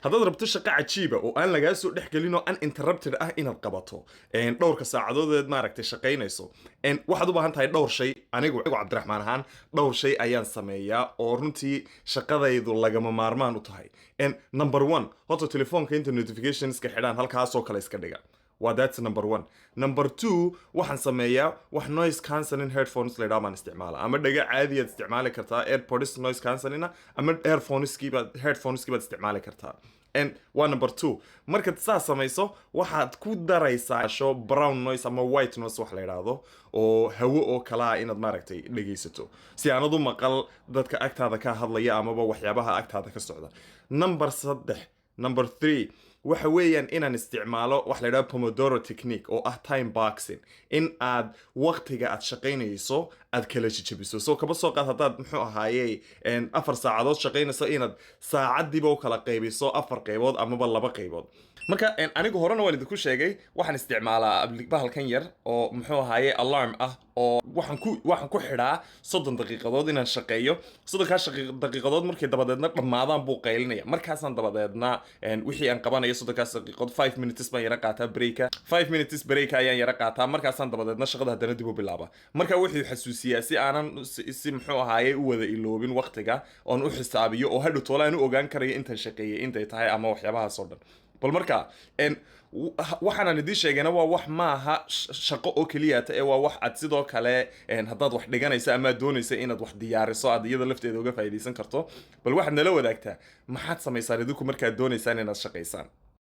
haddaad rabto shaqo cajiiba oo aan lagaa soo dhex gelin oo uninterrupted ah inaad qabato dhowrka saacadood maaragtay shaqaynayso waxaad u baahan tahay dhowr shay. anigu cabdiraxmaan ahaan dhowr shay ayaan sameeyaa oo runtii shaqadaydu lagama maarmaan u tahay. Number 1 horta telefoonka inta notificationska xidhaan halkaasoo kale iska dhiga. That's number 1. Number 2 waxaan sameeyaa wax noise cancelling headphones la yiraahdo isticmaala ama dhaga caadi aad isticmaali kartaa AirPods noise cancelling ama headphones baad isticmaali kartaa. Waa number 2 markaad saa samayso waxaad ku daraysaa brown noise ama white noise wax la yiraahdo oo hawo oo kala inaad maaragtay dhageysato si aanad u maqal dadka agtaada ka hadlaya ama waxyaabaha agtaada ka socda. Number 3 waxa weeyaan inaan isticmaalo wax la yiraahdo Pomodoro technique oo ah time boxing in aad waqtiga aad shaqaynayso aad kala jabiso. soo kaba soo qaad hadaad muxuu ahaayay 4 saacadood shaqaynayso inaad saacadiiba u kala qaybiso 4 qaybood ama 2 qaybood. marka anigu horena waan idinku sheegay waxaan isticmaalaa bahalkan yar oo muxuu ahaayay alarm ah oo waxaan ku xidhaa 30 daqiiqadood inaan shaqeeyo. 30 daqiiqadood markay dabadeedna dhamaadaan buu qaylinaya markaasaan dabadeedna wixii aan qabanayo 30 daqiiqadood 5 minutes baan yara qaataa breaka 5 minutes break ayaan yara qaataa markaasaan dabadeedna shaqada hadana dib u bilaaba. marka wuxuu xasuusiyaa si aanan si muxuu ahaayay u wada iloobin waqtiga oon u xisaabiyo oo hadhow toolaan u ogaan karayo intaan shaqeeyay intay tahay ama waxyaabahaas oo dhan. bal marka waxaan idin sheegayna waa wax maaha shaqo oo kaliya ee waa wax aad sidoo kale haddaad wax dhiganayso ama doonayso inaad wax diyaariso aad iyada lafteeda uga faa'iideysan karto. bal waxaad nala wadaagtaa maxaad samaysaan idinku markaad doonaysaan inaad shaqaysaan.